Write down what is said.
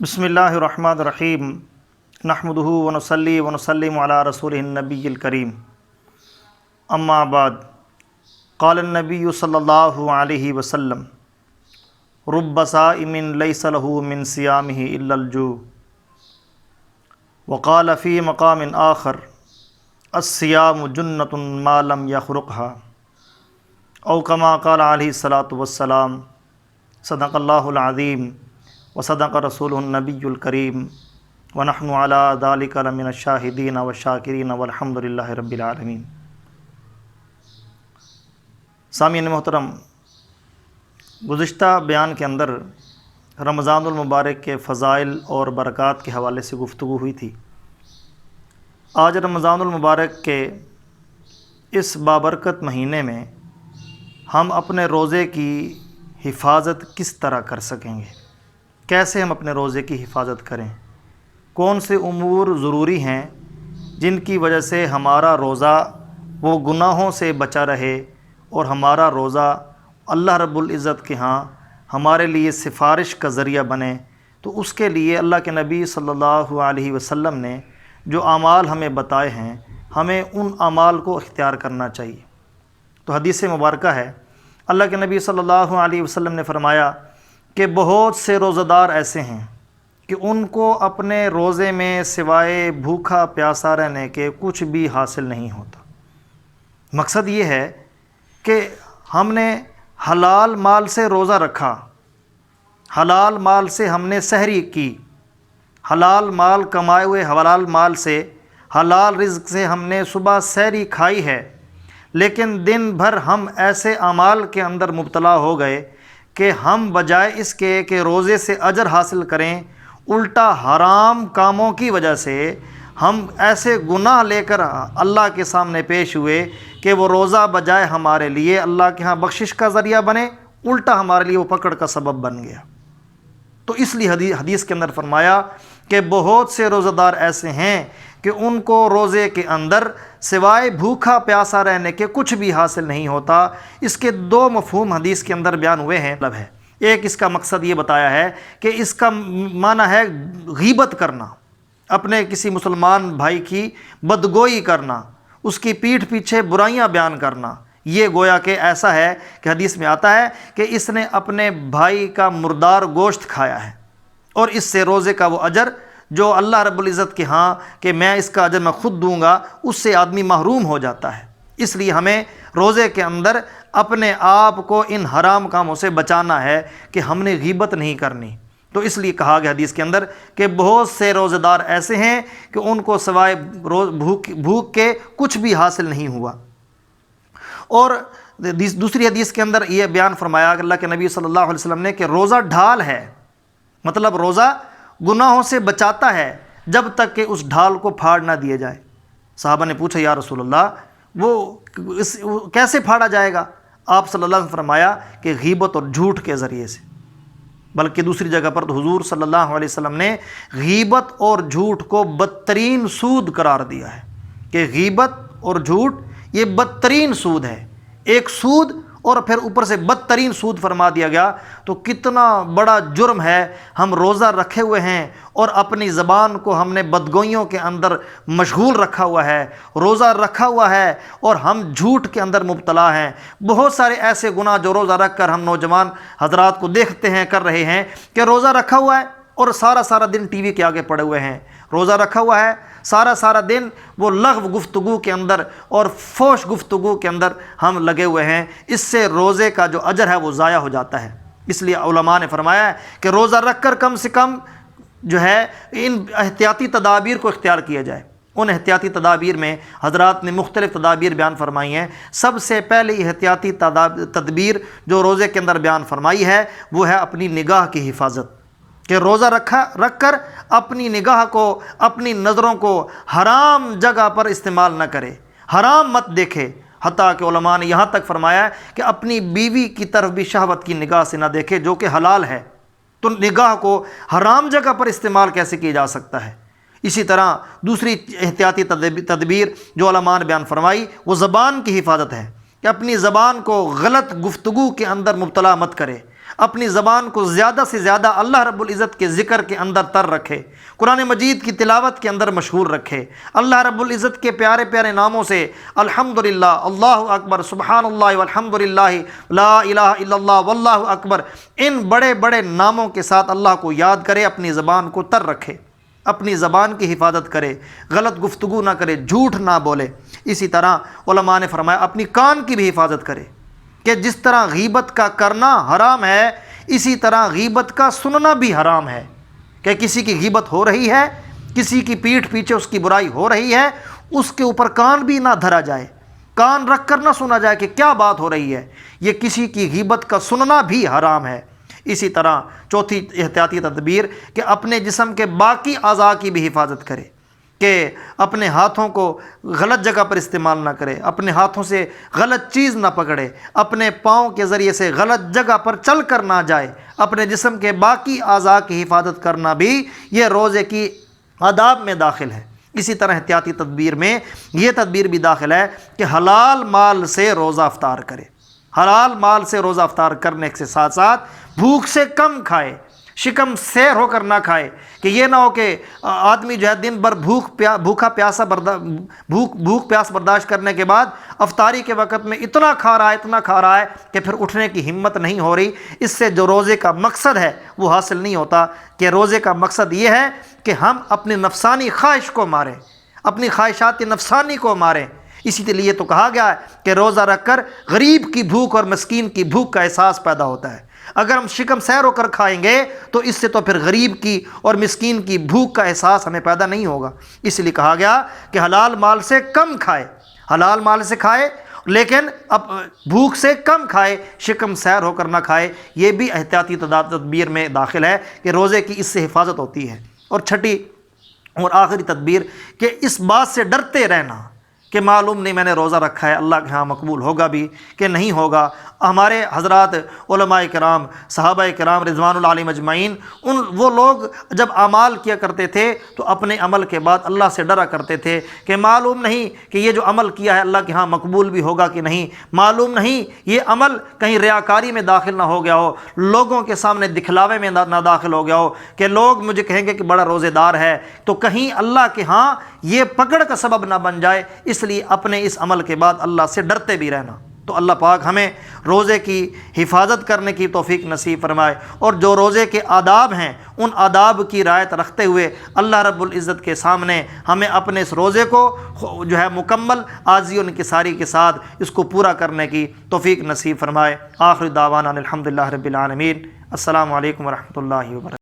بسم اللہ الرحمن الرحیم نحمدہ ونصلی ونسلم علی رسولہ النبی الکریم اما بعد قال النبی صلی اللہ علیہ وسلم رب صائم لیس لہ من صیامہ الا الجوع وقال فی مقام آخر الصیام جنۃ ما لم یخرقها او کما قال علیہ الصلاۃ والسلام صدق اللہ العظیم وصدق رسولہ النبی الکریم ونحن علی ذلک لمن الشاہدین والشاکرین والحمد للہ رب العالمین۔ سامعین محترم، گزشتہ بیان کے اندر رمضان المبارک کے فضائل اور برکات کے حوالے سے گفتگو ہوئی تھی۔ آج رمضان المبارک کے اس بابرکت مہینے میں ہم اپنے روزے کی حفاظت کس طرح کر سکیں گے، کیسے ہم اپنے روزے کی حفاظت کریں، کون سے امور ضروری ہیں جن کی وجہ سے ہمارا روزہ وہ گناہوں سے بچا رہے اور ہمارا روزہ اللہ رب العزت کے ہاں ہمارے لیے سفارش کا ذریعہ بنے۔ تو اس کے لیے اللہ کے نبی صلی اللہ علیہ وسلم نے جو اعمال ہمیں بتائے ہیں، ہمیں ان اعمال کو اختیار کرنا چاہیے۔ تو حدیث مبارکہ ہے، اللہ کے نبی صلی اللہ علیہ وسلم نے فرمایا کہ بہت سے روزہ دار ایسے ہیں کہ ان کو اپنے روزے میں سوائے بھوکا پیاسا رہنے کے کچھ بھی حاصل نہیں ہوتا۔ مقصد یہ ہے کہ ہم نے حلال مال سے روزہ رکھا، حلال مال سے ہم نے سحری کی، حلال مال کمائے ہوئے حلال مال سے، حلال رزق سے ہم نے صبح سحری کھائی ہے، لیکن دن بھر ہم ایسے اعمال کے اندر مبتلا ہو گئے کہ ہم بجائے اس کے کہ روزے سے اجر حاصل کریں، الٹا حرام کاموں کی وجہ سے ہم ایسے گناہ لے کر اللہ کے سامنے پیش ہوئے کہ وہ روزہ بجائے ہمارے لیے اللہ کے ہاں بخشش کا ذریعہ بنے، الٹا ہمارے لیے وہ پکڑ کا سبب بن گیا۔ تو اس لیے حدیث کے اندر فرمایا کہ بہت سے روزہ دار ایسے ہیں کہ ان کو روزے کے اندر سوائے بھوکا پیاسا رہنے کے کچھ بھی حاصل نہیں ہوتا۔ اس کے دو مفہوم حدیث کے اندر بیان ہوئے ہیں۔ ایک اس کا مقصد یہ بتایا ہے کہ اس کا معنی ہے غیبت کرنا، اپنے کسی مسلمان بھائی کی بدگوئی کرنا، اس کی پیٹھ پیچھے برائیاں بیان کرنا۔ یہ گویا کہ ایسا ہے کہ حدیث میں آتا ہے کہ اس نے اپنے بھائی کا مردار گوشت کھایا ہے، اور اس سے روزے کا وہ اجر جو اللہ رب العزت کے ہاں کہ میں اس کا اجر میں خود دوں گا، اس سے آدمی محروم ہو جاتا ہے۔ اس لیے ہمیں روزے کے اندر اپنے آپ کو ان حرام کاموں سے بچانا ہے کہ ہم نے غیبت نہیں کرنی۔ تو اس لیے کہا گیا حدیث کے اندر کہ بہت سے روزہ دار ایسے ہیں کہ ان کو سوائے بھوک کے کچھ بھی حاصل نہیں ہوا۔ اور دوسری حدیث کے اندر یہ بیان فرمایا کہ اللہ کے نبی صلی اللہ علیہ وسلم نے کہ روزہ ڈھال ہے، مطلب روزہ گناہوں سے بچاتا ہے جب تک کہ اس ڈھال کو پھاڑ نہ دیا جائے۔ صحابہ نے پوچھا یا رسول اللہ وہ کیسے پھاڑا جائے گا؟ آپ صلی اللہ علیہ وسلم نے فرمایا کہ غیبت اور جھوٹ کے ذریعے سے۔ بلکہ دوسری جگہ پر تو حضور صلی اللہ علیہ وسلم نے غیبت اور جھوٹ کو بدترین سود قرار دیا ہے کہ غیبت اور جھوٹ یہ بدترین سود ہے، ایک سود اور پھر اوپر سے بدترین سود فرما دیا گیا۔ تو کتنا بڑا جرم ہے، ہم روزہ رکھے ہوئے ہیں اور اپنی زبان کو ہم نے بدگوئیوں کے اندر مشغول رکھا ہوا ہے، روزہ رکھا ہوا ہے اور ہم جھوٹ کے اندر مبتلا ہیں۔ بہت سارے ایسے گناہ جو روزہ رکھ کر ہم نوجوان حضرات کو دیکھتے ہیں کر رہے ہیں کہ روزہ رکھا ہوا ہے اور سارا دن ٹی وی کے آگے پڑے ہوئے ہیں، روزہ رکھا ہوا ہے سارا دن وہ لغو گفتگو کے اندر اور فوش گفتگو کے اندر ہم لگے ہوئے ہیں۔ اس سے روزے کا جو اجر ہے وہ ضائع ہو جاتا ہے۔ اس لیے علماء نے فرمایا ہے کہ روزہ رکھ کر کم سے کم جو ہے ان احتیاطی تدابیر کو اختیار کیا جائے۔ ان احتیاطی تدابیر میں حضرات نے مختلف تدابیر بیان فرمائی ہیں۔ سب سے پہلے احتیاطی تدبیر جو روزے کے اندر بیان فرمائی ہے وہ ہے اپنی نگاہ کی حفاظت، کہ روزہ رکھ کر اپنی نگاہ کو، اپنی نظروں کو حرام جگہ پر استعمال نہ کرے، حرام مت دیکھے۔ حتیٰ کہ علماء نے یہاں تک فرمایا ہے کہ اپنی بیوی کی طرف بھی شہوت کی نگاہ سے نہ دیکھے جو کہ حلال ہے۔ تو نگاہ کو حرام جگہ پر استعمال کیسے کیا جا سکتا ہے؟ اسی طرح دوسری احتیاطی تدبیر جو علماء نے بیان فرمائی وہ زبان کی حفاظت ہے کہ اپنی زبان کو غلط گفتگو کے اندر مبتلا مت کرے، اپنی زبان کو زیادہ سے زیادہ اللہ رب العزت کے ذکر کے اندر تر رکھے، قرآن مجید کی تلاوت کے اندر مشغول رکھے، اللہ رب العزت کے پیارے پیارے ناموں سے الحمدللہ، اللہ اکبر، سبحان اللہ والحمدللہ، لا الہ الا اللہ واللہ اکبر، ان بڑے بڑے ناموں کے ساتھ اللہ کو یاد کرے، اپنی زبان کو تر رکھے، اپنی زبان کی حفاظت کرے، غلط گفتگو نہ کرے، جھوٹ نہ بولے۔ اسی طرح علماء نے فرمایا اپنی کان کی بھی حفاظت کرے، کہ جس طرح غیبت کا کرنا حرام ہے، اسی طرح غیبت کا سننا بھی حرام ہے، کہ کسی کی غیبت ہو رہی ہے، کسی کی پیٹھ پیچھے اس کی برائی ہو رہی ہے، اس کے اوپر کان بھی نہ دھرا جائے، کان رکھ کر نہ سنا جائے کہ کیا بات ہو رہی ہے، یہ کسی کی غیبت کا سننا بھی حرام ہے۔ اسی طرح چوتھی احتیاطی تدبیر کہ اپنے جسم کے باقی اعضاء کی بھی حفاظت کرے، کہ اپنے ہاتھوں کو غلط جگہ پر استعمال نہ کرے، اپنے ہاتھوں سے غلط چیز نہ پکڑے، اپنے پاؤں کے ذریعے سے غلط جگہ پر چل کر نہ جائے، اپنے جسم کے باقی اعضاء کی حفاظت کرنا بھی یہ روزے کی آداب میں داخل ہے۔ اسی طرح احتیاطی تدبیر میں یہ تدبیر بھی داخل ہے کہ حلال مال سے روزہ افطار کرے، حلال مال سے روزہ افطار کرنے کے ساتھ ساتھ بھوک سے کم کھائے، شکم سیر ہو کر نہ کھائے، کہ یہ نہ ہو کہ آدمی جو ہے دن بھر بھوک پیاس برداشت کرنے کے بعد افطاری کے وقت میں اتنا کھا رہا ہے کہ پھر اٹھنے کی ہمت نہیں ہو رہی۔ اس سے جو روزے کا مقصد ہے وہ حاصل نہیں ہوتا، کہ روزے کا مقصد یہ ہے کہ ہم اپنی نفسانی خواہش کو ماریں، اپنی خواہشات نفسانی کو ماریں۔ اسی لیے تو کہا گیا ہے کہ روزہ رکھ کر غریب کی بھوک اور مسکین کی بھوک کا احساس پیدا ہوتا ہے۔ اگر ہم شکم سیر ہو کر کھائیں گے تو اس سے تو پھر غریب کی اور مسکین کی بھوک کا احساس ہمیں پیدا نہیں ہوگا۔ اس لیے کہا گیا کہ حلال مال سے کم کھائے، حلال مال سے کھائے لیکن اب بھوک سے کم کھائے، شکم سیر ہو کر نہ کھائے۔ یہ بھی احتیاطی تدبیر میں داخل ہے کہ روزے کی اس سے حفاظت ہوتی ہے۔ اور چھٹی اور آخری تدبیر کہ اس بات سے ڈرتے رہنا کہ معلوم نہیں میں نے روزہ رکھا ہے اللہ کے ہاں مقبول ہوگا بھی کہ نہیں ہوگا۔ ہمارے حضرات علماء کرام، صحابہ کرام رضوان اللہ علیہم اجمعین، وہ لوگ جب اعمال کیا کرتے تھے تو اپنے عمل کے بعد اللہ سے ڈرا کرتے تھے کہ معلوم نہیں کہ یہ جو عمل کیا ہے اللہ کے ہاں مقبول بھی ہوگا کہ نہیں، معلوم نہیں یہ عمل کہیں ریاکاری میں داخل نہ ہو گیا ہو، لوگوں کے سامنے دکھلاوے میں نہ داخل ہو گیا ہو، کہ لوگ مجھے کہیں گے کہ بڑا روزے دار ہے، تو کہیں اللہ کے ہاں یہ پکڑ کا سبب نہ بن جائے۔ اس لیے اپنے اس عمل کے بعد اللہ سے ڈرتے بھی رہنا۔ تو اللہ پاک ہمیں روزے کی حفاظت کرنے کی توفیق نصیب فرمائے، اور جو روزے کے آداب ہیں ان آداب کی رعایت رکھتے ہوئے اللہ رب العزت کے سامنے ہمیں اپنے اس روزے کو جو ہے مکمل عاجزی و انکساری کے ساتھ اس کو پورا کرنے کی توفیق نصیب فرمائے۔ آخر دعوانا الحمدللہ رب العالمین۔ السلام علیکم ورحمۃ اللہ وبرکاتہ۔